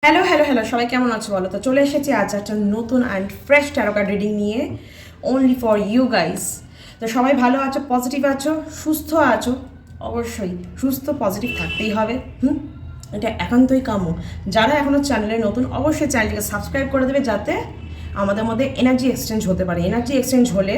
Hello hello hello সবাই কেমন আছো বলো তো চলে এসেছি আজ একটা নতুন and fresh taro card reading নিয়ে অনলি ফর ইউ গাইস। তো সবাই ভালো আছো, পজিটিভ আছো, সুস্থ আছো? অবশ্যই সুস্থ পজিটিভ থাকতেই হবে। এটা একান্তই কাম্য। যারা এখনও চ্যানেলে নতুন অবশ্যই চ্যানেলটিকে সাবস্ক্রাইব করে দেবে, যাতে আমাদের মধ্যে এনার্জি এক্সচেঞ্জ হতে পারে। এনার্জি এক্সচেঞ্জ হলে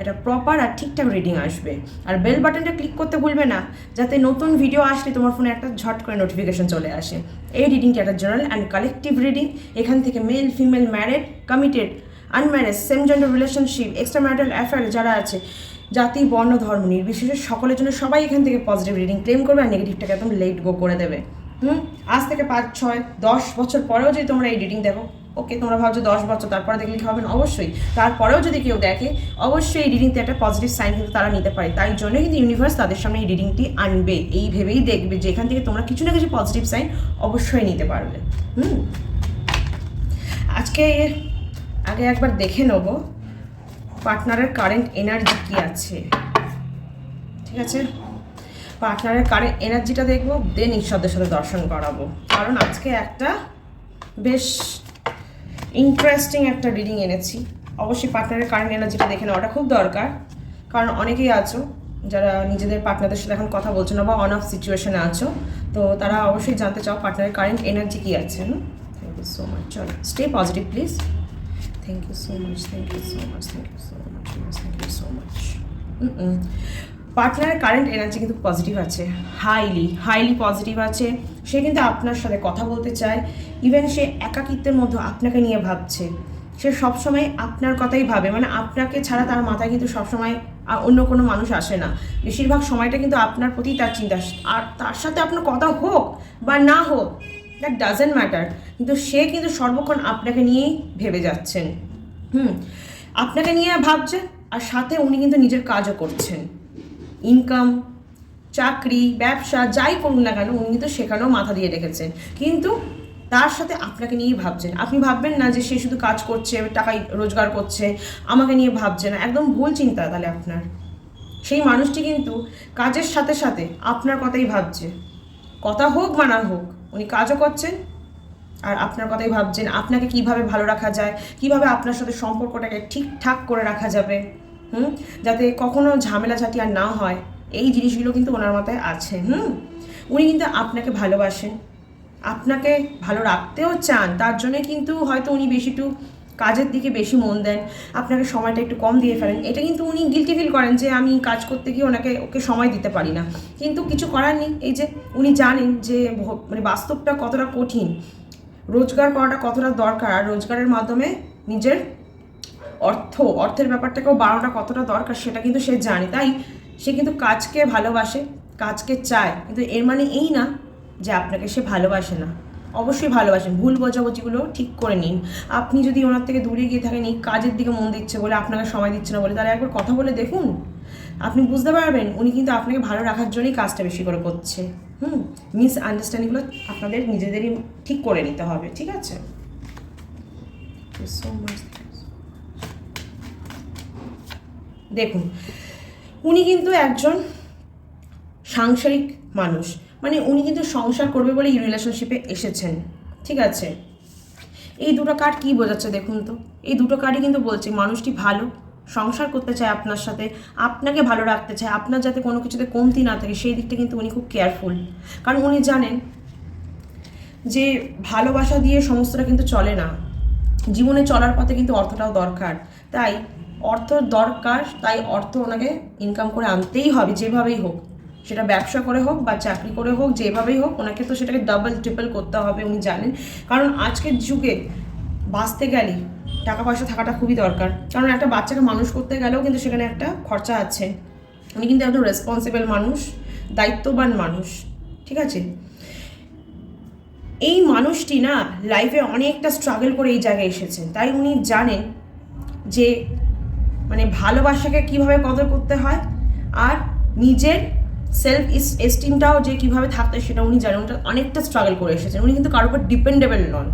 এটা প্রপার আর ঠিকঠাক রিডিং আসবে। আর বেল বাটনটা ক্লিক করতে ভুলবে না, যাতে নতুন ভিডিও আসলে তোমার ফোনে একটা ঝট করে নোটিফিকেশন চলে আসে। এই রিডিংটি একটা জেনারেল অ্যান্ড কালেকটিভ রিডিং। এখান থেকে male, female, married, committed, unmarried, same gender relationship, extra marital affair যারা আছে, জাতি, বর্ণ, ধর্ম নির্বিশেষে সকলের জন্য সবাই এখান থেকে পজিটিভ রিডিং ক্লেম করবে আর নেগেটিভটাকে একদম লেট গো করে দেবে। আজ থেকে 5, 6, 10 বছর পরেও যদি তোমরা এই রিডিং দেখো, ওকে তোমরা ভাবছো 10 বছর তারপরে দেখলে কি হবে না, অবশ্যই তারপরেও যদি কেউ দেখে অবশ্যই এই রিডিংতে একটা পজিটিভ সাইন কিন্তু তারা নিতে পারে। তাই জন্য কিন্তু ইউনিভার্স তাদের সামনে এই রিডিংটি আনবে, এই ভেবেই দেখবে যে এখান থেকে তোমরা কিছু না কিছু পজিটিভ সাইন অবশ্যই নিতে পারবে। আজকে আগে একবার দেখে নেবো পার্টনারের কারেন্ট এনার্জি কী আছে। ঠিক আছে, পার্টনারের কারেন্ট এনার্জিটা দেখবো, দেন ঈশ্বরদের সাথে দর্শন করাবো। কারণ আজকে একটা বেশ ইন্টারেস্টিং একটা রিডিং এনেছি। অবশ্যই পার্টনারের কারেন্ট এনার্জিটা দেখে নেওয়াটা খুব দরকার, কারণ অনেকেই আছো যারা নিজেদের পার্টনারদের সাথে এখন কথা বলছো না বা অন অফ সিচুয়েশনে আছো, তো তারা অবশ্যই জানতে চাও পার্টনারের কারেন্ট এনার্জি কী আছে। Thank you so much. চলো, stay positive please. Thank you so much, thank you so much, thank you so much, thank you so much. পার্টনারের কারেন্ট এনার্জি কিন্তু পজিটিভ আছে, হাইলি পজিটিভ আছে। সে কিন্তু আপনার সাথে কথা বলতে চায়। ইভেন সে একাকিত্বের মধ্যে আপনাকে নিয়ে ভাবছে। সে সবসময় আপনার কথাই ভাবে, মানে আপনাকে ছাড়া তার মাথায় কিন্তু সবসময় অন্য কোনো মানুষ আসে না। বেশিরভাগ সময়টা কিন্তু আপনার প্রতি তার চিন্তা। আর তার সাথে আপনার কথা হোক বা না হোক, দ্যাট ডাজেন্ট ম্যাটার, কিন্তু সে কিন্তু সর্বক্ষণ আপনাকে নিয়েই ভেবে যাচ্ছেন। আপনাকে নিয়ে ভাবছে, আর সাথে উনি কিন্তু নিজের কাজও করছেন। ইনকাম, চাকরি, ব্যবসা যাই করুন না কেন, উনি কিন্তু সেখানেও মাথা দিয়ে রেখেছেন, কিন্তু তার সাথে আপনাকে নিয়েই ভাবছেন। আপনি ভাববেন না যে সে শুধু কাজ করছে, টাকা রোজগার করছে, আমাকে নিয়ে ভাবছে না, একদম ভুল চিন্তা তাহলে আপনার। সেই মানুষটি কিন্তু কাজের সাথে সাথে আপনার কথাই ভাবছে। কথা হোক বা না হোক, উনি কাজও করছেন আর আপনার কথাই ভাবছেন। আপনাকে কিভাবে ভালো রাখা যায়, কিভাবে আপনার সাথে সম্পর্কটাকে ঠিকঠাক করে রাখা যাবে, যাতে কখনো ঝামেলাঝাটি আর না হয়, এই জিনিসগুলো কিন্তু ওনার মাথায় আছে। উনি কিন্তু আপনাকে ভালোবাসেন, আপনাকে ভালো রাখতেও চান। তার জন্যে কিন্তু হয়তো উনি বেশি একটু কাজের দিকে বেশি মন দেন, আপনাকে সময়টা একটু কম দিয়ে ফেলেন। এটা কিন্তু উনি গিল্টি ফিল করেন যে আমি কাজ করতে গিয়ে ওকে সময় দিতে পারি না, কিন্তু কিছু করার নেই। এই যে উনি জানেন যে মানে বাস্তবটা কতটা কঠিন, রোজগার করাটা কতটা দরকার, আর রোজগারের মাধ্যমে নিজের অর্থের ব্যাপারটাকেও বাড়ানোটা কতটা দরকার সেটা কিন্তু সে জানে। তাই সে কিন্তু কাজকে ভালোবাসে, কাজকে চায়, কিন্তু এর মানে এই না যে আপনাকে সে ভালোবাসে না। অবশ্যই ভালোবাসেন। ভুল বোঝাবুঝিগুলো ঠিক করে নিন। আপনি যদি ওনার থেকে দূরে গিয়ে থাকেন এই কাজের দিকে মন দিচ্ছে বলে, আপনাকে সময় দিচ্ছে না বলে, তাহলে একবার কথা বলে দেখুন, আপনি বুঝতে পারবেন উনি কিন্তু আপনাকে ভালো রাখার জন্যই কাজটা বেশি করে করছে। মিস আন্ডারস্ট্যান্ডিংগুলো আপনাদের নিজেদেরই ঠিক করে নিতে হবে, ঠিক আছে? So much. দেখুন, উনি কিন্তু একজন সাংসারিক মানুষ, মানে উনি কিন্তু সংসার করবে বলে এই রিলেশনশিপে এসেছেন, ঠিক আছে? এই দুটো কার্ড কী বোঝাচ্ছে দেখুন তো। এই দুটো কার্ডই কিন্তু বলছে মানুষটি ভালো, সংসার করতে চায় আপনার সাথে, আপনাকে ভালো রাখতে চায়, আপনার যাতে কোনো কিছুতে কমতি না থাকে সেই দিকটা কিন্তু উনি খুব কেয়ারফুল। কারণ উনি জানেন যে ভালোবাসা দিয়ে সমস্তটা কিন্তু চলে না, জীবনে চলার পথে কিন্তু অর্থটাও দরকার। তাই অর্থ দরকার, তাই অর্থ ওনাকে ইনকাম করে আনতেই হবে যেভাবেই হোক, সেটা ব্যবসা করে হোক বা চাকরি করে হোক, যেভাবেই হোক ওনাকে তো সেটাকে ডাবল ট্রিপল করতে হবে, উনি জানেন। কারণ আজকের যুগে বাঁচতে গেলে টাকা পয়সা থাকাটা খুবই দরকার। কারণ একটা বাচ্চাকে মানুষ করতে গেলেও কিন্তু সেখানে একটা খরচা আছে। উনি কিন্তু একজন রেসপন্সিবল মানুষ, দায়িত্ববান মানুষ, ঠিক আছে? এই মানুষটি না লাইফে অনেকটা স্ট্রাগল করে এই জায়গায় এসেছেন। তাই উনি জানেন যে মানে ভালোবাসাকে কীভাবে কদর করতে হয়, আর নিজের সেলফ এস্টিমটাও যে কীভাবে থাকতে সেটা উনি জানেন। ওটা অনেকটা স্ট্রাগল করে এসেছেন। উনি কিন্তু কারোর উপর ডিপেন্ডেবল নন,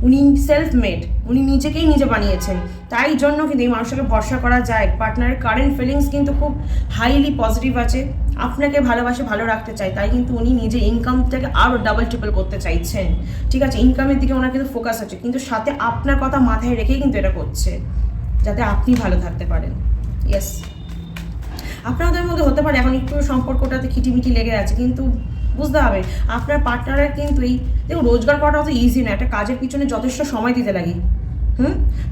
উনি সেলফ মেড, উনি নিজেকেই নিজে বানিয়েছেন। তাই জন্য কিন্তু এই মানুষটাকে ভরসা করা যায়। পার্টনারের কারেন্ট ফিলিংস কিন্তু খুব হাইলি পজিটিভ আছে, আপনাকে ভালোবাসে, ভালো রাখতে চায়, তাই কিন্তু উনি নিজের ইনকামটাকে আরও ডাবল ট্রিপল করতে চাইছেন। ঠিক আছে, ইনকামের দিকে ওনার কিন্তু ফোকাস আছে, কিন্তু সাথে আপনার কথা মাথায় রেখেই কিন্তু এটা করছে, যাতে আপনি ভালো থাকতে পারেন। ইয়েস, আপনাদের মধ্যে হতে পারে এখন একটু সম্পর্কটাতে খিটিমিটি লেগে আছে, কিন্তু বুঝতে হবে আপনার পার্টনারের কিন্তু এই দেখুন, রোজগার করাটা অত ইজি না, একটা কাজের পিছনে যথেষ্ট সময় দিতে লাগে,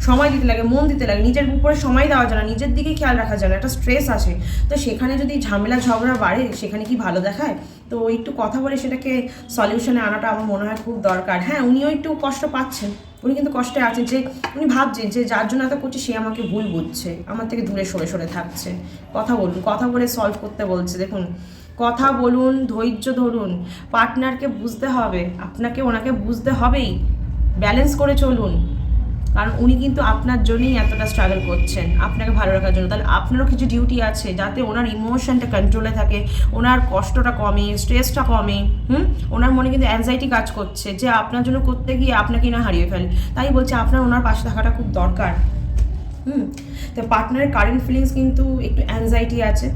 সময় দিতে লাগে, মন দিতে লাগে, নিজের উপরে সময় দেওয়া যায় না, নিজের দিকে খেয়াল রাখা যায় না, একটা স্ট্রেস আছে। তো সেখানে যদি ঝামেলা ঝগড়া বাড়ে, সেখানে কি ভালো দেখায়? তো একটু কথা বলে সেটাকে সলিউশনে আনাটা আমার মনে হয় খুব দরকার। হ্যাঁ, উনিও একটু কষ্ট পাচ্ছেন, উনি কিন্তু কষ্টে আছেন, যে উনি ভাবছেন যে যার জন্য এত করছে সে আমাকে ভুল বুঝছে, আমার থেকে দূরে সরে সরে থাকছে। কথা বলুন, কথা বলে সলভ করতে বলছে। দেখুন, কথা বলুন, ধৈর্য ধরুন, পার্টনারকে বুঝতে হবে, আপনাকে ওনাকে বুঝতে হবেই, ব্যালেন্স করে চলুন, কারণ উনি কিন্তু আপনার জন্যই এতটা স্ট্রাগল করছেন, আপনাকে ভালো রাখার জন্য। তাহলে আপনারও কিছু ডিউটি আছে, যাতে ওনার ইমোশনটা কন্ট্রোলে থাকে, ওনার কষ্টটা কমে, স্ট্রেসটা কমে। ওনার মনে কিন্তু অ্যাংজাইটি কাজ করছে যে আপনার জন্য করতে গিয়ে আপনাকে না হারিয়ে ফেলে। তাই বলছে আপনার ওনার পাশে থাকাটা খুব দরকার। তো পার্টনারের কারেন্ট ফিলিংস কিন্তু একটু অ্যাংজাইটি আছে,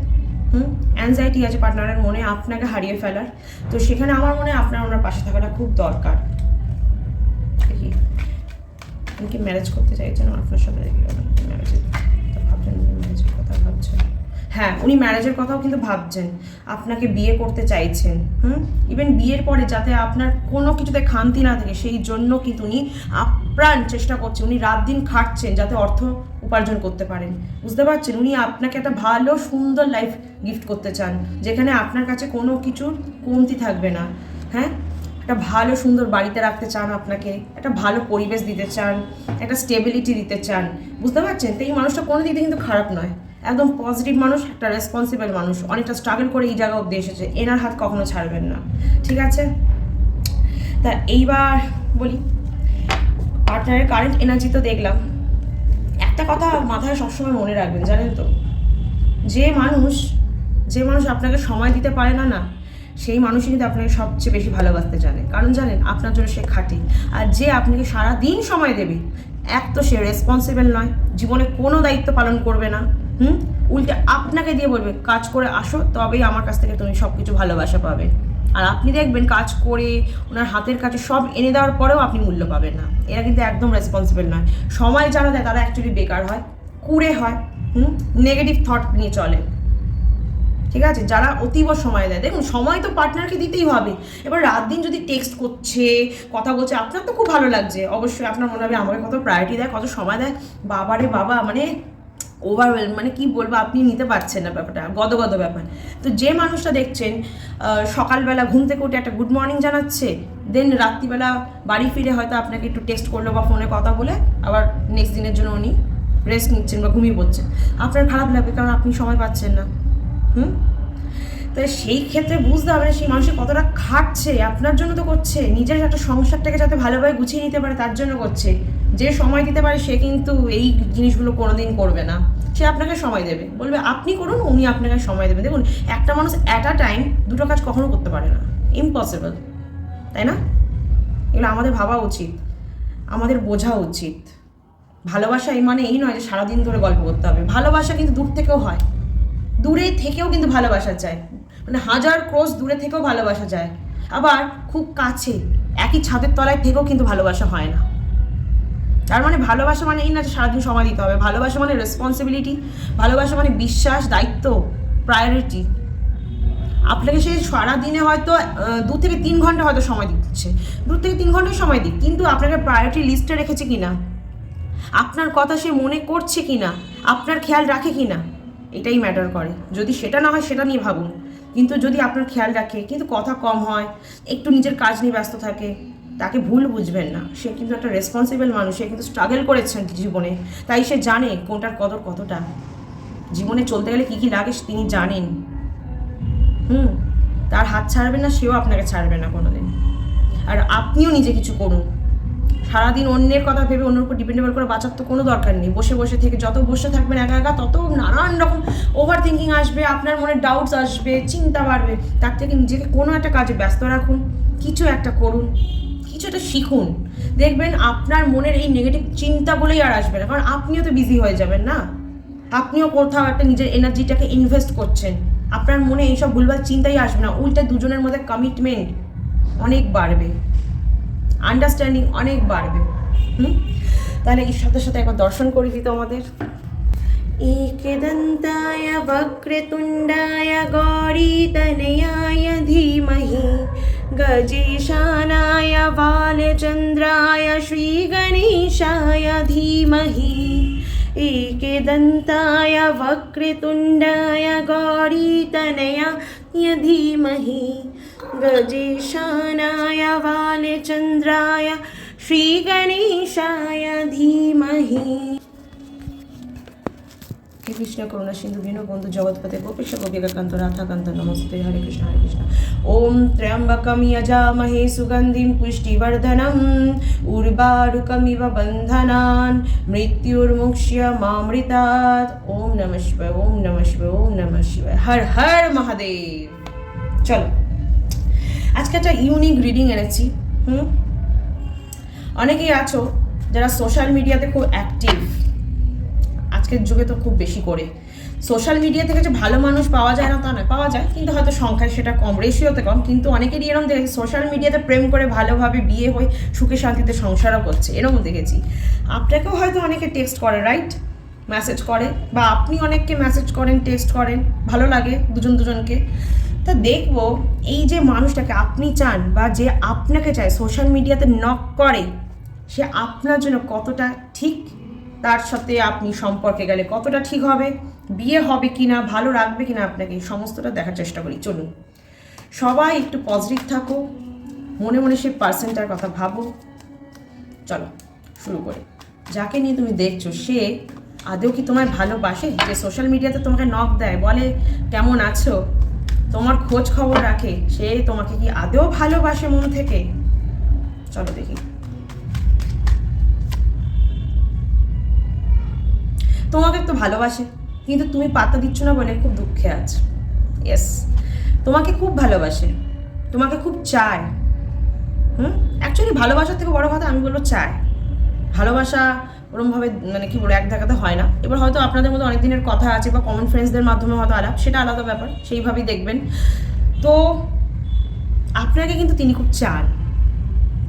অ্যাংজাইটি আছে পার্টনারের মনে আপনাকে হারিয়ে ফেলার। তো সেখানে আমার মনে হয় আপনার ওনার পাশে থাকাটা খুব দরকার। দেখি, উনি কি ম্যারেজ করতে চাইছেন আপনার সাথে? ম্যারেজের ভাবছেন, ম্যারেজের কথা ভাবছেন। হ্যাঁ, উনি ম্যারেজের কথাও কিন্তু ভাবছেন, আপনাকে বিয়ে করতে চাইছেন। ইভেন বিয়ের পরে যাতে আপনার কোনো কিছুতে খামতি না থাকে, সেই জন্য কিন্তু উনি আপ্রাণ চেষ্টা করছেন, উনি রাত দিন খাটছেন যাতে অর্থ উপার্জন করতে পারেন। বুঝতে পারছেন, উনি আপনাকে একটা ভালো সুন্দর লাইফ গিফট করতে চান, যেখানে আপনার কাছে কোনো কিছুর কমতি থাকবে না। হ্যাঁ, একটা ভালো সুন্দর বাড়িতে রাখতে চান, আপনাকে একটা ভালো পরিবেশ দিতে চান, একটা স্টেবিলিটি দিতে চান। বুঝতে পারছেন, তো এই মানুষটা কোনো দিক দিয়ে কিন্তু খারাপ নয়, একদম পজিটিভ মানুষ, একটা রেসপন্সিবল মানুষ, অনেকটা স্ট্রাগল করে এই জায়গা অব্দি এসেছে, এনার হাত কখনো ছাড়বেন না। ঠিক আছে, তা এইবার বলি, পার্টনারের কারেন্ট এনার্জি তো দেখলাম। একটা কথা মাথায় সবসময় মনে রাখবেন, জানেন তো, যে মানুষ আপনাকে সময় দিতে পারে না, সেই মানুষই কিন্তু আপনাকে সবচেয়ে বেশি ভালোবাসতে জানে। কারণ জানেন, আপনার জন্য সে খাটে। আর যে আপনাকে সারা দিন সময় দেবে, এক তো সে রেসপন্সিবল নয়, জীবনে কোনো দায়িত্ব পালন করবে না, উল্টে আপনাকে দিয়ে বলবে কাজ করে আসো, তবেই আমার কাছ থেকে তুমি সব কিছু ভালোবাসা পাবে। আর আপনি দেখবেন কাজ করে ওনার হাতের কাছে সব এনে দেওয়ার পরেও আপনি মূল্য পাবেন না। এরা কিন্তু একদম রেসপন্সিবল নয়। সময় যারা দেয় তারা অ্যাকচুয়ালি বেকার হয়, কুড়ে হয়, নেগেটিভ থট নিয়ে চলে। ঠিক আছে, যারা অতীব সময় দেয়, দেখুন সময় তো পার্টনারকে দিতেই হবে। এবার রাত দিন যদি টেক্সট করছে, কথা বলছে, আপনার তো খুব ভালো লাগছে, অবশ্যই আপনার মনে হবে আমাকে কত প্রায়োরিটি দেয়, কত সময় দেয়, বাবারে বাবা, মানে ওভারওয়েল, মানে কি বলবো, আপনি নিতে পারছেন না ব্যাপারটা, গদগদ ব্যাপার। তো যে মানুষটা দেখছেন সকালবেলা ঘুম থেকে উঠে একটা গুড মর্নিং জানাচ্ছে, দেন রাত্রিবেলা বাড়ি ফিরে হয়তো আপনাকে একটু টেক্সট করলো বা ফোনে কথা বলে আবার নেক্সট দিনের জন্য উনি রেস্ট নিচ্ছেন বা ঘুমিয়ে পড়ছেন, আপনার খারাপ লাগবে, কারণ আপনি সময় পাচ্ছেন না। তো সেই ক্ষেত্রে বুঝতে হবে সেই মানুষের কতটা খাটছে, আপনার জন্য তো করছে, নিজের একটা সংসারটাকে যাতে ভালোভাবে গুছিয়ে নিতে পারে তার জন্য করছে। যে সময় দিতে পারে সে কিন্তু এই জিনিসগুলো কোনোদিন করবে না, সে আপনাকে সময় দেবে, বলবে আপনি করুন, উনি আপনাকে সময় দেবেন। দেখুন, একটা মানুষ অ্যাট আ টাইম দুটো কাজ কখনো করতে পারে না, ইম্পসিবল, তাই না? এগুলো আমাদের ভাবা উচিত, আমাদের বোঝা উচিত। ভালোবাসা এই মানে এই নয় যে সারাদিন ধরে গল্প করতে হবে, ভালোবাসা কিন্তু দূর থেকেও হয়, দূরে থেকেও কিন্তু ভালোবাসা যায়, মানে 1000 ক্রোশ দূরে থেকেও ভালোবাসা যায়, আবার খুব কাছে একই ছাদের তলায় থেকেও কিন্তু ভালোবাসা হয় না। তার মানে ভালোবাসা মানে এই না যে সারাদিন সময় দিতে হবে, ভালোবাসা মানে রেসপন্সিবিলিটি, ভালোবাসা মানে বিশ্বাস, দায়িত্ব, প্রায়োরিটি। আপনাকে সে সারাদিনে হয়তো 2 থেকে 3 ঘন্টা হয়তো সময় দিচ্ছে, 2 থেকে 3 ঘন্টা সময় দিক, কিন্তু আপনাকে প্রায়োরিটি লিস্টে রেখেছে কিনা, আপনার কথা সে মনে করছে কিনা, আপনার খেয়াল রাখে কিনা, এটাই ম্যাটার করে। যদি সেটা না হয় সেটা নিয়ে ভাবুন, কিন্তু যদি আপনার খেয়াল রাখে কিন্তু কথা কম হয়, একটু নিজের কাজ নিয়ে ব্যস্ত থাকে, তাকে ভুল বুঝবেন না, সে কিন্তু একটা রেসপন্সিবল মানুষ, সে কিন্তু স্ট্রাগল করেছেন জীবনে, তাই সে জানে কোনটার কদর কতটা, জীবনে চলতে গেলে কী কী লাগে তিনি জানেন। তার হাত ছাড়বেন না, সেও আপনাকে ছাড়বে না কোনোদিন। আর আপনিও নিজে কিছু করুন, সারাদিন অন্যের কথা ভেবে অন্যের উপর ডিপেন্ডেবল করে বাঁচার তো কোনো দরকার নেই। বসে বসে থেকে যত বসে থাকবেন একা একা, তত নানান রকম ওভার থিঙ্কিং আসবে, আপনার মনে ডাউটস আসবে, চিন্তা বাড়বে। তার থেকে নিজেকে কোনো একটা কাজে ব্যস্ত রাখুন, কিছু একটা করুন, কিছু একটা শিখুন, দেখবেন আপনার মনের এই নেগেটিভ চিন্তা বলেই আর আসবে না, কারণ আপনিও তো বিজি হয়ে যাবেন না, আপনিও কোথাও একটা নিজের এনার্জিটাকে ইনভেস্ট করছেন, আপনার মনে এইসব ভুলভাল চিন্তাই আসবে না, উল্টে দুজনের মধ্যে কমিটমেন্ট অনেক বাড়বে, আন্ডারস্ট্যান্ডিং অনেক বাড়বে। তাহলে এর সাথে সাথে একবার দর্শন করে দিত আমাদের। एकदन्ताय वक्रतुण्डाय गौरीतनयाय धीमहि गजेशानाय बालचन्द्राय श्रीगणेशाय धीमहि एकदन्ताय वक्रतुण्डाय गौरीतनयाय धीमहि गजेशानाय बालचन्द्राय श्रीगणेशाय धीमहि। কৃষ্ণ করুণা সিন্ধু দীনবন্ধু জগৎপতে গোপেশ গোপিকাকান্ত রাধাকান্ত নমস্তে। হরে কৃষ্ণ হরে কৃষ্ণ। ওম ত্র্যম্বকম যজামহে সুগন্ধিম পুষ্টিবর্ধনম উর্বারুকমিব বন্ধনান মৃত্যুর্মুক্ষ্যমামৃতাৎ। ওম নমঃ শিবায় ওম নমঃ শিবায় ওম নমঃ শিবায়। হর হর মহাদেব। চলো আজকে একটা ইউনিক রিডিং এনেছি। অনেকেই আছো যারা সোশ্যাল মিডিয়াতে খুব অ্যাক্টিভ, আজকের যুগে তো খুব বেশি করে সোশ্যাল মিডিয়া থেকে যে ভালো মানুষ পাওয়া যায় না তা নয়, পাওয়া যায়, কিন্তু হয়তো সংখ্যায় সেটা কম, রেশিওতে কম। কিন্তু অনেকেরই এরকম দেখেছি সোশ্যাল মিডিয়াতে প্রেম করে ভালোভাবে বিয়ে হয়ে সুখে শান্তিতে সংসারও করছে, এরকম দেখেছি। আপনাকেও হয়তো অনেকে টেক্সট করে, রাইট, মেসেজ করে, বা আপনি অনেককে মেসেজ করেন, টেক্সট করেন, ভালো লাগে দুজন দুজনকে। তা দেখবো এই যে মানুষটাকে আপনি চান বা যে আপনাকে চায় সোশ্যাল মিডিয়াতে নক করে, সে আপনার জন্য কতটা ঠিক, তার সাথে আপনি সম্পর্কে গেলে কতটা ঠিক হবে, বিয়ে হবে কিনা, ভালো রাখবে কিনা আপনাকে, সমস্তটা দেখার চেষ্টা করি। চলুন সবাই একটু পজিটিভ থাকো, মনে মনে সে পার্সেন্টার কথা ভাবো। চলো শুরু করে। যাকে নিয়ে তুমি দেখছো সে আদৌ কি তোমায় ভালোবাসে? যে সোশ্যাল মিডিয়াতে তোমাকে নক দেয়, বলে কেমন আছো, তোমার খোঁজ খবর রাখে, সে তোমাকে কি আদৌ ভালোবাসে মন থেকে? চলো দেখি। তোমাকে তো ভালোবাসে, কিন্তু তুমি পাত্তা দিচ্ছ না বলে খুব দুঃখে আছে। ইয়েস, তোমাকে খুব ভালোবাসে, তোমাকে খুব চায়। অ্যাকচুয়ালি ভালোবাসার থেকে বড় কথা আমি বলবো চায়। ভালোবাসা ওরমভাবে মানে কি বলবো এক দেখাতে হয় না। এবার হয়তো আপনাদের মধ্যে অনেক দিনের কথা আছে বা কমন ফ্রেন্ডসদের মাধ্যমে হয়তো আলাপ, সেটা আলাদা ব্যাপার, সেইভাবেই দেখবেন। তো আপনাকে কিন্তু তিনি খুব চান,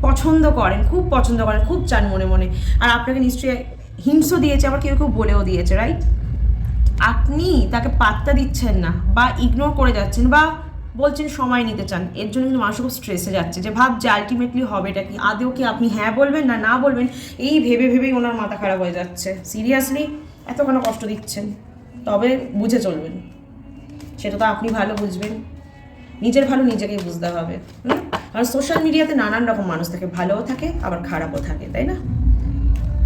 পছন্দ করেন, খুব পছন্দ করেন, খুব চান মনে মনে। আর আপনাকে নিশ্চয়ই হিংসও দিয়েছে, আবার কেউ কেউ বলেও দিয়েছে, রাইট? আপনি তাকে পাত্তা দিচ্ছেন না বা ইগনোর করে যাচ্ছেন বা বলছেন সময় নিতে চান, এর জন্য কিন্তু মানুষ খুব স্ট্রেসে যাচ্ছে, যে ভাবছে আলটিমেটলি হবেটা কি, আদেও কি আপনি হ্যাঁ বলবেন না না বলবেন, এই ভেবে ভেবেই ওনার মাথা খারাপ হয়ে যাচ্ছে। সিরিয়াসলি এত কেন কষ্ট দিচ্ছেন? তবে বুঝে চলবেন, সেটা তো আপনি ভালো বুঝবেন, নিজের ভালো নিজেকেই বুঝতে হবে। আর সোশ্যাল মিডিয়াতে নানান রকম মানুষ থাকে, ভালোও থাকে আবার খারাপও থাকে, তাই না?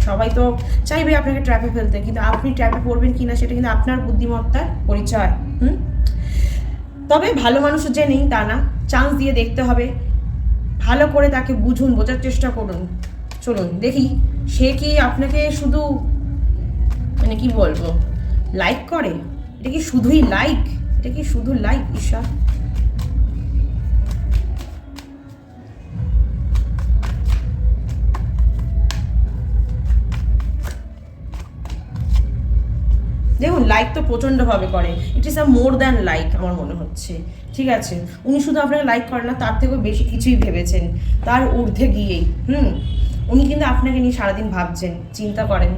সবাই তো চাইবে আপনাকে ট্র্যাপে ফেলতে, কিন্তু আপনি ট্র্যাপে পড়বেন কিনা সেটা কিন্তু আপনার বুদ্ধিমত্তার পরিচয়। তবে ভালো মানুষ যে নেই তা না, চান্স দিয়ে দেখতে হবে, ভালো করে তাকে বুঝুন, বোঝার চেষ্টা করুন। চলুন দেখি সে কি আপনাকে শুধু মানে কি বলবো লাইক করে, এটা কি শুধুই লাইক, এটা কি শুধু লাইক? ঈশা দেখুন, লাইক তো প্রচণ্ডভাবে করে, it is a more than like আমার মনে হচ্ছে। ঠিক আছে, উনি শুধু আপনাকে লাইক করেন না, তার থেকেও বেশি কিছুই ভেবেছেন, তার ঊর্ধ্বে গিয়েই উনি কিন্তু আপনাকে নিয়ে সারাদিন ভাবছেন, চিন্তা করেন।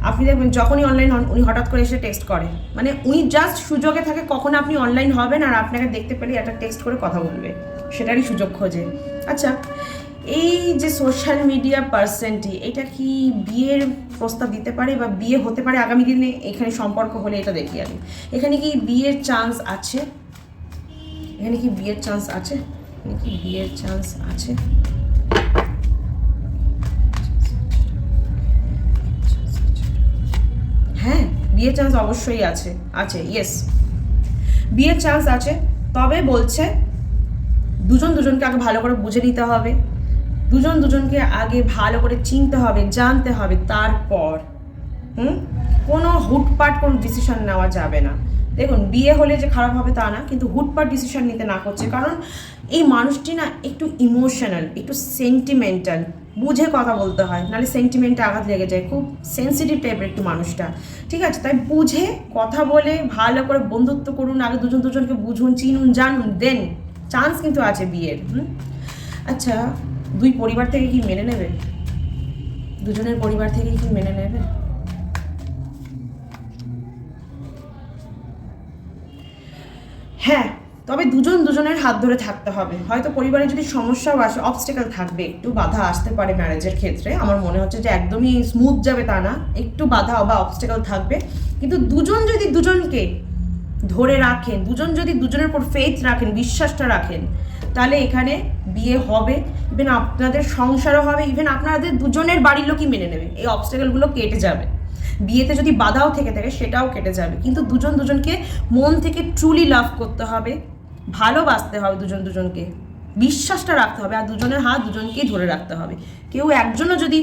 আপনি দেখবেন যখনই অনলাইন হন উনি হঠাৎ করে এসে টেক্সট করে, মানে উনি জাস্ট সুযোগে থাকে কখন আপনি অনলাইন হবেন আর আপনাকে দেখতে পেলে একটা টেক্সট করে কথা বলবে, সেটারই সুযোগ খোঁজে। আচ্ছা, এই যে সোশ্যাল মিডিয়া পার্সেন্টটি, এটা কি বিয়ের প্রস্তাব দিতে পারে বা বিয়ে হতে পারে আগামী দিনে? এখানে সম্পর্ক হলে এটা দেখি আমি, এখানে কি বিয়ের চান্স আছে? এখানে কি বিয়ের চান্স আছে? এখানে কি বিয়ের চান্স আছে? হ্যাঁ, বিয়ের চান্স অবশ্যই আছে, আছে, ইয়েস, বিয়ের চান্স আছে। তবে বলছে দুজন দুজনকে আগে ভালো করে বুঝে নিতে হবে, দুজন দুজনকে আগে ভালো করে চিনতে হবে, জানতে হবে, তারপর কোনো হুটপাট কোনো ডিসিশন নেওয়া যাবে না। দেখুন, বিয়ে হলে যে খারাপ হবে তা না, কিন্তু হুটপাট ডিসিশন নিতে না করছে, কারণ এই মানুষটি না একটু ইমোশনাল, একটু সেন্টিমেন্টাল। বুঝে কথা বলতে হয়, নাহলে সেন্টিমেন্টে আঘাত লেগে যায়, খুব সেন্সিটিভ টাইপের একটু মানুষটা, ঠিক আছে? তাই বুঝে কথা বলে ভালো করে বন্ধুত্ব করুন, আগে দুজন দুজনকে বুঝুন, চিনুন, জানুন, দেন চান্স কিন্তু আছে বিয়ের। আচ্ছা, দুই পরিবার থেকে কি মেনে নেবে? দুজনের পরিবার থেকে কি মেনে নেবে? হ্যাঁ, তবে দুজন দুজনের হাত ধরে থাকতে হবে। হয়তো পরিবারে যদি সমস্যাও আসে, অবস্টেকল থাকবে, একটু বাধা আসতে পারে ম্যারেজের ক্ষেত্রে। আমার মনে হচ্ছে যে একদমই স্মুথ যাবে তা না, একটু বাধা বা অবস্টেকল থাকবে, কিন্তু দুজন যদি দুজনকে ধরে রাখেন, দুজন যদি দুজনের উপর ফেথ রাখেন, বিশ্বাসটা রাখেন, তাহলে এখানে বিয়ে হবে, ইভেন আপনাদের সংসারও হবে, ইভেন আপনাদের দুজনের বাড়ির লোকই মেনে নেবে, এই অবস্টেকলগুলো কেটে যাবে। বিয়েতে যদি বাধাও থেকে থাকে সেটাও কেটে যাবে, কিন্তু দুজন দুজনকে মন থেকে ট্রুলি লাভ করতে হবে, ভালোবাসতে হবে দুজন দুজনকে, বিশ্বাসটা রাখতে হবে, আর দুজনের হাত দুজনকেই ধরে রাখতে হবে। কেউ একজনও যদি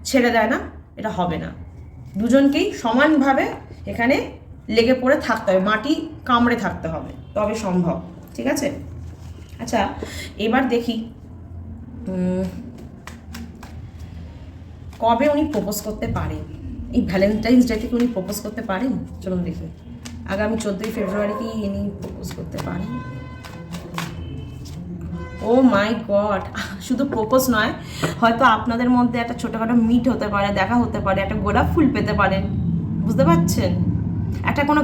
ছেড়ে দেয় না, এটা হবে না। দুজনকেই সমানভাবে এখানে লেগে পড়ে থাকতে হবে, মাটি কামড়ে থাকতে হবে, তবে সম্ভব, ঠিক আছে? আচ্ছা, এবার দেখি কবে উনি প্রপোজ করতে পারেন। এই ভ্যালেন্টাইন্স ডে থেকে উনি প্রপোজ করতে পারেন? চলুন দেখি। আগামী 14ই ফেব্রুয়ারি কি ইনি প্রপোজ করতে পারেন? ও মাই গড, শুধু প্রপোজ নয়, হয়তো আপনাদের মধ্যে একটা ছোটোখাটো মিট হতে পারে, দেখা হতে পারে, একটা গোলাপ ফুল পেতে পারেন, বুঝতে পারছেন? একটা কোনো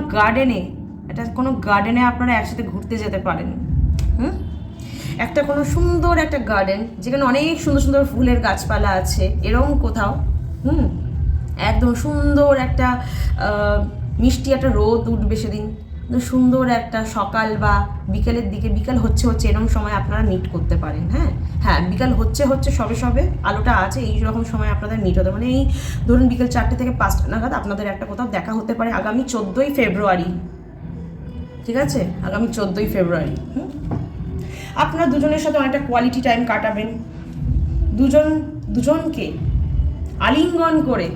গার্ডেনে আপনারা একসাথে ঘুরতে যেতে পারেন। একটা কোনো সুন্দর একটা গার্ডেন, যেখানে অনেক সুন্দর সুন্দর ফুলের গাছপালা আছে, এরকম কোথাও একদম সুন্দর একটা মিষ্টি একটা রোদ উঠবে সেদিন, সুন্দর একটা সকাল বা বিকেলের দিকে, বিকাল হচ্ছে এরকম সময় আপনারা মিট করতে পারেন। হ্যাঁ, বিকাল হচ্ছে সবে আলোটা আছে, এই রকম সময় আপনাদের মিট হতে, মানে এই ধরুন বিকেল 4টে থেকে 5টা নাগাদ আপনাদের একটা কোথাও দেখা হতে পারে আগামী 14ই ফেব্রুয়ারি, ঠিক আছে? আগামী 14ই ফেব্রুয়ারি আপনারা দুজনের সাথে অনেকটা কোয়ালিটি টাইম কাটাবেন, দুজনকে আলিঙ্গন করে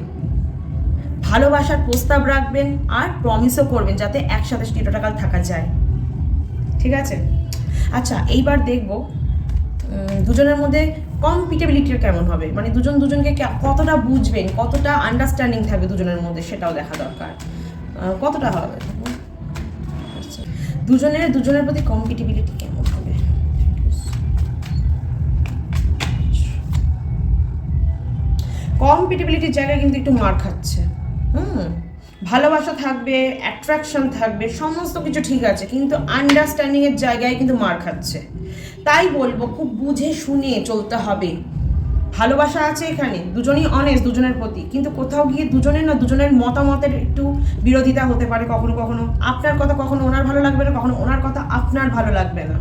ভালোবাসার প্রস্তাব রাখবেন, আর প্রমিসও করবেন যাতে একসাথে চিরটাকাল থাকা যায়, ঠিক আছে? আচ্ছা, এইবার দেখব দুজনের মধ্যে কম্পিটেবিলিটিটা কেমন হবে, মানে দুজন দুজনকে কতটা বুঝবেন, কতটা আন্ডারস্ট্যান্ডিং থাকবে দুজনের মধ্যে, সেটাও দেখা দরকার। কতটা হবে, দুজনের প্রতি কম্পিটেবিলিটি কেমন হবে। কম্পিটেবিলিটির জায়গায় কিন্তু একটু মার খাচ্ছে। ভালোবাসা থাকবে, অ্যাট্রাকশন থাকবে, সমস্ত কিছু ঠিক আছে, কিন্তু আন্ডারস্ট্যান্ডিংয়ের জায়গায় কিন্তু মার খাচ্ছে। তাই বলবো, খুব বুঝে শুনে চলতে হবে। ভালোবাসা আছে এখানে, দুজনই অনেস্ট দুজনের প্রতি, কিন্তু কোথাও গিয়ে দুজনের মতামতের একটু বিরোধিতা হতে পারে, কখনো কখনো আপনার কথা কখনো ওনার ভালো লাগবে না, কখনো ওনার কথা আপনার ভালো লাগবে না।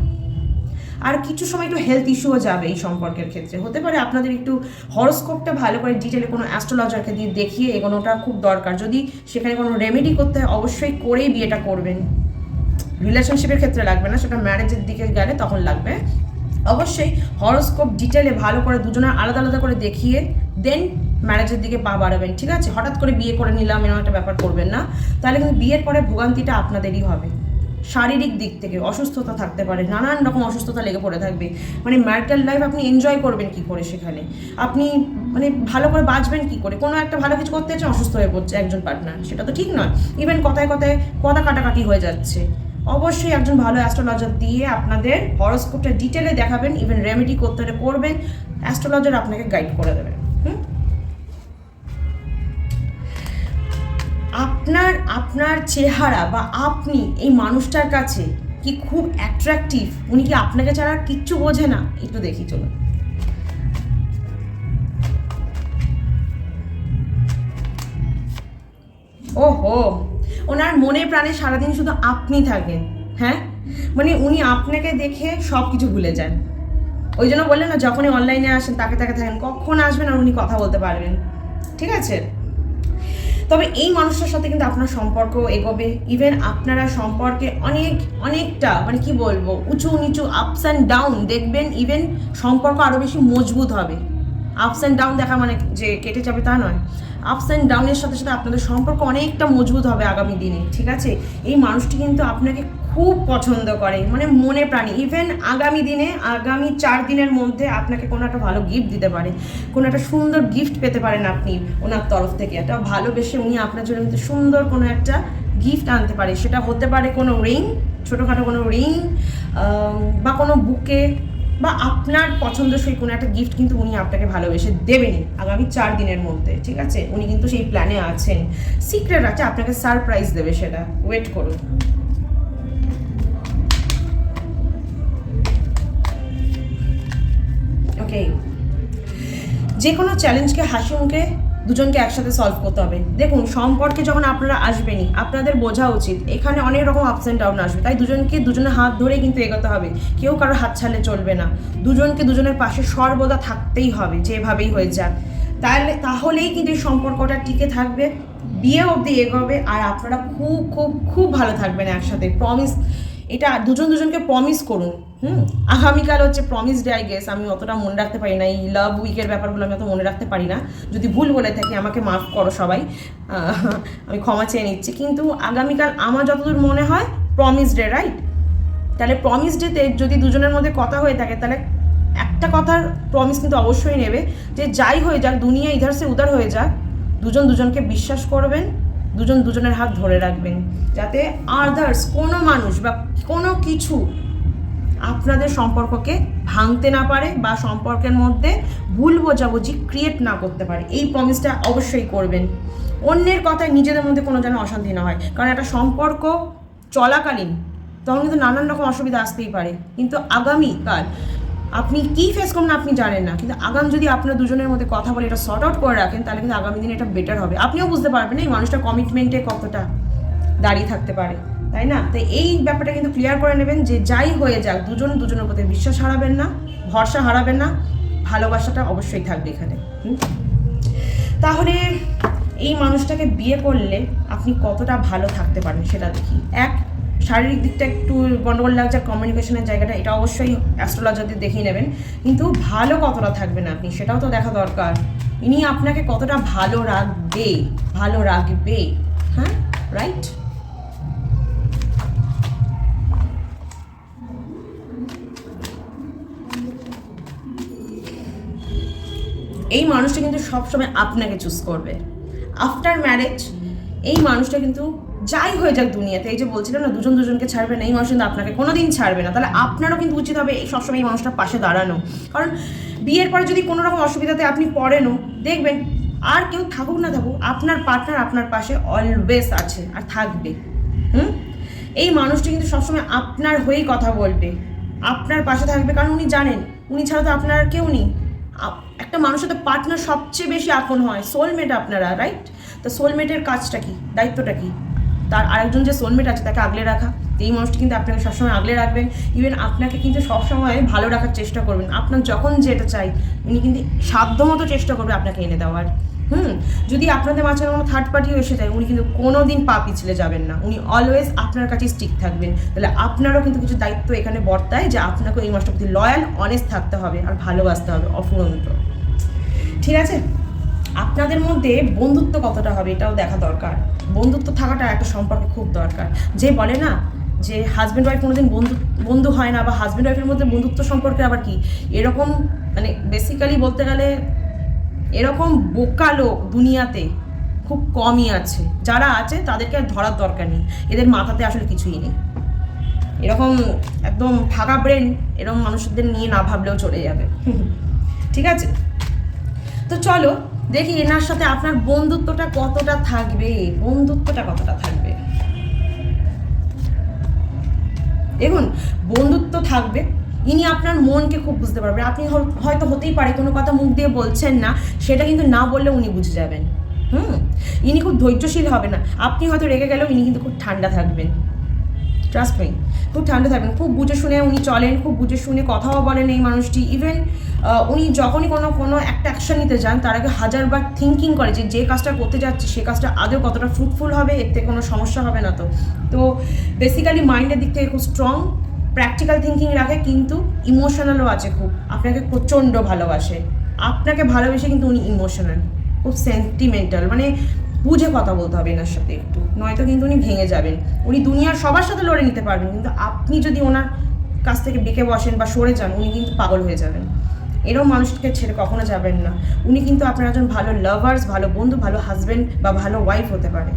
আর কিছু সময় একটু হেলথ ইস্যুও যাবে এই সম্পর্কের ক্ষেত্রে, হতে পারে আপনাদের একটু হরোস্কোপটা ভালো করে ডিটেলে কোনো অ্যাস্ট্রোলজারকে দিয়ে দেখিয়ে এগোনোটা খুব দরকার। যদি সেখানে কোনো রেমেডি করতে হয়, অবশ্যই করেই বিয়েটা করবেন। রিলেশনশিপের ক্ষেত্রে লাগবে না, সেটা ম্যারেজের দিকে গেলে তখন লাগবে। অবশ্যই হরোস্কোপ ডিটেলে ভালো করে দুজনের আলাদা আলাদা করে দেখিয়ে দেন ম্যারেজের দিকে পা বাড়াবেন, ঠিক আছে? হঠাৎ করে বিয়ে করে নিলাম এরকম একটা ব্যাপার করবেন না, তাহলে কিন্তু বিয়ের পরে ভোগান্তিটা আপনাদেরই হবে। শারীরিক দিক থেকে অসুস্থতা থাকতে পারে, নানান রকম অসুস্থতা লেগে পড়ে থাকবে, মানে ম্যারিটাল লাইফ আপনি এনজয় করবেন কি করে, সেখানে আপনি মানে ভালো করে বাঁচবেন কি করে? কোনো একটা ভালো কিছু করতে চান, অসুস্থ হয়ে পড়ছে একজন পার্টনার, সেটা তো ঠিক নয়। ইভেন কথায় কথা কাটাকাটি হয়ে যাচ্ছে। অবশ্যই একজন ভালো অ্যাস্ট্রোলজার দিয়ে আপনাদের হরোস্কোপটা ডিটেলে দেখাবেন, ইভেন রেমেডি করতে হলে করবেন, অ্যাস্ট্রোলজার আপনাকে গাইড করে দেবেন। আপনার চেহারা বা আপনি এই মানুষটার কাছে কি খুব অ্যাট্রাকটিভ? উনি কি আপনাকে ছাড়া কিচ্ছু বোঝে না? একটু দেখি, চলুন। ওহো, ওনার মনে প্রাণে সারাদিন শুধু আপনি থাকেন। হ্যাঁ, মানে উনি আপনাকে দেখে সব কিছু ভুলে যান। ওই জন্য বললেন না, যখনই অনলাইনে আসেন তাকে থাকেন, কখন আসবেন আর উনি কথা বলতে পারবেন, ঠিক আছে? তবে এই মানুষটার সাথে কিন্তু আপনার সম্পর্ক এগোবে, ইভেন আপনারা সম্পর্কে অনেকটা মানে কি বলবো, উঁচু নিচু, আপস অ্যান্ড ডাউন দেখবেন, ইভেন সম্পর্ক আরও বেশি মজবুত হবে। আপস অ্যান্ড ডাউন দেখা মানে যে কেটে যাবে তা নয়, আপস অ্যান্ড ডাউনের সাথে সাথে আপনাদের সম্পর্ক অনেকটা মজবুত হবে আগামী দিনে, ঠিক আছে? এই মানুষটি কিন্তু আপনাকে খুব পছন্দ করে, মানে মনে প্রাণী। ইভেন আগামী 4 দিনের মধ্যে আপনাকে কোনো একটা ভালো গিফট দিতে পারে, কোনো একটা সুন্দর গিফট পেতে পারেন আপনি ওনার তরফ থেকে। একটা ভালোবেসে উনি আপনার জন্য কিন্তু সুন্দর কোনো একটা গিফট আনতে পারে। সেটা হতে পারে কোনো রিং, ছোটোখাটো কোনো রিং, বা কোনো বুকে, বা আপনার পছন্দসই কোনো একটা গিফট কিন্তু উনি আপনাকে ভালোবেসে দেবেনই আগামী 4 দিনের মধ্যে। ঠিক আছে, উনি কিন্তু সেই প্ল্যানে আছেন। সিক্রেট আছে, আপনাকে সারপ্রাইজ দেবে, সেটা ওয়েট করুন। ওকে, যে কোনো চ্যালেঞ্জকে হাসি মুখে দুজনকে একসাথে সলভ করতে হবে। দেখুন, সম্পর্কে যখন আপনারা আসবেনই, আপনাদের বোঝা উচিত এখানে অনেক রকম আপস অ্যান্ড ডাউন আসবে, তাই দুজনের হাত ধরে কিন্তু এগোতে হবে। কেউ কারোর হাত ছাড়লে চলবে না, দুজনের পাশে সর্বদা থাকতেই হবে, যেভাবেই হয়ে যাক। তাহলেই কিন্তু এই সম্পর্কটা টিকে থাকবে, বিয়ে অবধি এগোবে, আর আপনারা খুব খুব খুব ভালো থাকবেন একসাথে। প্রমিস, এটা দুজনকে প্রমিস করুন। আগামীকাল হচ্ছে প্রমিস ডে, আই গেস। আমি অতটা মনে রাখতে পারি না, এই লাভ উইকের ব্যাপারগুলো আমি অত মনে রাখতে পারি না। যদি ভুল বলে থাকি আমাকে মাফ করো সবাই, আমি ক্ষমা চেয়ে নিচ্ছি। কিন্তু আগামীকাল আমার যতদূর মনে হয় প্রমিস ডে, রাইট? তাহলে প্রমিস ডেতে যদি দুজনের মধ্যে কথা হয়ে থাকে, তাহলে একটা কথার প্রমিস কিন্তু অবশ্যই নেবে, যে যাই হয়ে যাক, দুনিয়া ইধার সে উধার হয়ে যাক, দুজনকে বিশ্বাস করবেন, দুজনের হাত ধরে রাখবেন, যাতে আদার্স কোনো মানুষ বা কোনো কিছু আপনাদের সম্পর্ককে ভাঙতে না পারে, বা সম্পর্কের মধ্যে ভুল বোঝাবুঝি ক্রিয়েট না করতে পারে। এই প্রমিসটা অবশ্যই করবেন। অন্যের কথায় নিজেদের মধ্যে কোনো যেন অশান্তি না হয়, কারণ একটা সম্পর্ক চলাকালীন তখন কিন্তু নানান রকম অসুবিধা আসতেই পারে। কিন্তু আগামীকাল আপনি কী ফেস করবেন আপনি জানেন না, কিন্তু যদি আপনার দুজনের মধ্যে কথা বলে এটা সর্ট আউট করে রাখেন, তাহলে কিন্তু আগামী দিনে এটা বেটার হবে। আপনিও বুঝতে পারবেন এই মানুষটা কমিটমেন্টে কতটা দাঁড়িয়ে থাকতে পারে, তাই না? তো এই ব্যাপারটা কিন্তু ক্লিয়ার করে নেবেন, যে যাই হয়ে যাক দুজনের প্রতি বিশ্বাস হারাবেন না, ভরসা হারাবেন না, ভালোবাসাটা অবশ্যই থাকবে এখানে। তাহলে এই মানুষটাকে বিয়ে করলে আপনি কতটা ভালো থাকতে পারেন সেটা দেখি। শারীরিক দিকটা একটু গন্ডগোল লাগছে, কমিউনিকেশনের জায়গাটা, এটা অবশ্যই অ্যাস্ট্রোলজারদের দেখিয়ে নেবেন। কিন্তু ভালো কতটা থাকবেন আপনি সেটাও তো দেখা দরকার। ইনি আপনাকে কতটা ভালো রাখবে, হ্যাঁ, রাইট? এই মানুষটা কিন্তু সবসময় আপনাকে চুজ করবে আফটার ম্যারেজ। এই মানুষটা কিন্তু যাই হয়ে যাক দুনিয়াতে, এই যে বলছিলাম না দুজনকে ছাড়বে না, এই মানুষ কিন্তু আপনাকে কোনোদিন ছাড়বে না। তাহলে আপনারও কিন্তু উচিত হবে সবসময় এই মানুষটার পাশে দাঁড়ানো। কারণ বিয়ের পরে যদি কোনো রকম অসুবিধাতে আপনি পড়েনও, দেখবেন আর কেউ থাকুক না থাকুক, আপনার পার্টনার আপনার পাশে অলওয়েজ আছে আর থাকবে। এই মানুষটি কিন্তু সবসময় আপনার হয়েই কথা বলবে, আপনার পাশে থাকবে, কারণ উনি জানেন উনি ছাড়া তো আপনার আর কেউ নেই। একটা মানুষের তো পার্টনার সবচেয়ে বেশি আপন হয়, সোলমেট আপনারা, রাইট? তো সোলমেটের কাজটা কি, দায়িত্বটা কি? তার আরেকজন যে সোলমেট আছে তাকে আগলে রাখা। এই মানুষটি কিন্তু আপনাকে সবসময় আগলে রাখবেন, ইভেন আপনাকে কিন্তু সবসময় ভালো রাখার চেষ্টা করবেন। আপনার যখন যেটা চাই উনি কিন্তু সাধ্যমতো চেষ্টা করবে আপনাকে এনে দেওয়ার। যদি আপনাদের মাঝখানে কোনো থার্ড পার্টিও এসে যায়, উনি কিন্তু কোনো দিন পা পিছলে যাবেন না, উনি অলওয়েজ আপনার কাছে স্টিক থাকবেন। তাহলে আপনারও কিন্তু কিছু দায়িত্ব এখানে বর্তায়, যে আপনাকে এই মানুষটার প্রতি লয়াল, অনেস্ট থাকতে হবে আর ভালোবাসতে হবে অফুরন্ত। ঠিক আছে, আপনাদের মধ্যে বন্ধুত্ব কতটা হবে এটাও দেখা দরকার। বন্ধুত্ব থাকাটা একটা সম্পর্কে খুব দরকার। যে বলে না যে হাজব্যান্ড ওয়াইফ কোনোদিন বন্ধু হয় না, বা হাজব্যান্ড ওয়াইফের মধ্যে বন্ধুত্ব সম্পর্কে আবার কি, এরকম মানে বেসিক্যালি বলতে গেলে এরকম বোকা লোক দুনিয়াতে খুব কমই আছে। যারা আছে তাদেরকে আর ধরার দরকার নেই, এদের মাথাতে আসলে কিছুই নেই। এরকম একদম ফাঁকা ব্রেন এরকম মানুষদের নিয়ে না ভাবলেও চলে যাবে। ঠিক আছে, তো চলো দেখি এনার সাথে আপনার বন্ধুত্বটা কতটা থাকবে। দেখুন, বন্ধুত্ব থাকবে, ইনি আপনার মনকে খুব বুঝতে পারবেন। আপনি হয়তো হতেই পারে কোনো কথা মুখ দিয়ে বলছেন না, সেটা কিন্তু না বললে উনি বুঝে যাবেন। ইনি খুব ধৈর্যশীল হবে না, আপনি হয়তো রেগে গেলেও ইনি কিন্তু খুব ঠান্ডা থাকবেন। ট্রাস্ট মি, খুব ঠান্ডা থাকবেন, খুব বুঝে শুনে উনি চলেন, খুব বুঝে শুনে কথাও বলেন এই মানুষটি। ইভেন উনি যখনই কোনো একটা অ্যাকশন নিতে যান তার আগে হাজারবার থিঙ্কিং করে যে কাজটা করতে যাচ্ছে সে কাজটা আদৌ কতটা ফ্রুটফুল হবে, এতে কোনো সমস্যা হবে না। তো বেসিক্যালি মাইন্ডের দিক থেকে খুব স্ট্রং, প্র্যাকটিক্যাল থিঙ্কিং রাখে, কিন্তু ইমোশনালও আছে খুব। আপনাকে প্রচণ্ড ভালোবাসে, আপনাকে ভালোবেসে কিন্তু উনি ইমোশনাল, খুব সেন্টিমেন্টাল, মানে বুঝে কথা বলতে হবে এনার সাথে একটু, নয়তো কিন্তু উনি ভেঙে যাবেন। উনি দুনিয়ার সবার সাথে লড়ে নিতে পারবেন, কিন্তু আপনি যদি ওনার কাছ থেকে বেঁকে বসেন বা সরে যান, উনি কিন্তু পাগল হয়ে যাবেন। এরকম মানুষকে ছেড়ে কখনো যাবেন না। উনি কিন্তু আপনার একজন ভালো লাভার্স, ভালো বন্ধু, ভালো হাজব্যান্ড বা ভালো ওয়াইফ হতে পারে।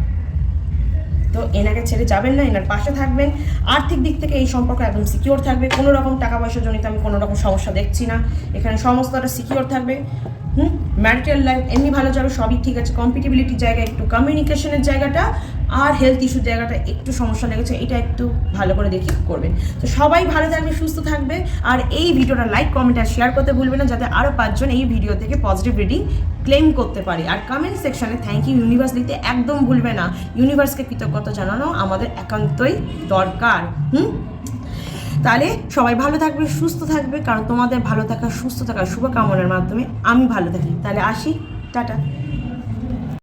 তো এনাকে ছেড়ে যাবেন না, এনার পাশে থাকবেন। আর্থিক দিক থেকে এই সম্পর্ক একদম সিকিওর থাকবে, কোনো রকম টাকা পয়সা জনিত আমি কোনো রকম সমস্যা দেখছি না, এখানে সমস্তটা সিকিওর থাকবে। ম্যারিটাল লাইফ এমনি ভালো যাবে, সবই ঠিক আছে। কম্পিটিবিলিটির জায়গায় একটু, কমিউনিকেশনের জায়গাটা আর হেলথ ইস্যুর জায়গাটা একটু সমস্যা লেগেছে, এটা একটু ভালো করে দেখে করবেন। তো সবাই ভালো থাকবে, সুস্থ থাকবে, আর এই ভিডিওটা লাইক, কমেন্ট আর শেয়ার করতে ভুলবে না, যাতে আরও 5 জন এই ভিডিও থেকে পজিটিভ রিডিং ক্লেম করতে পারে। আর কমেন্ট সেকশনে থ্যাংক ইউ ইউনিভার্স লিখতে একদম ভুলবে না। ইউনিভার্সকে কৃতজ্ঞতা জানানো আমাদের একান্তই দরকার। তাহলে সবাই ভালো থাকবে, সুস্থ থাকবে, কারণ তোমাদের ভালো থাকা, সুস্থ থাকার শুভকামনার মাধ্যমে আমি ভালো থাকি। তাহলে আসি, টাটা।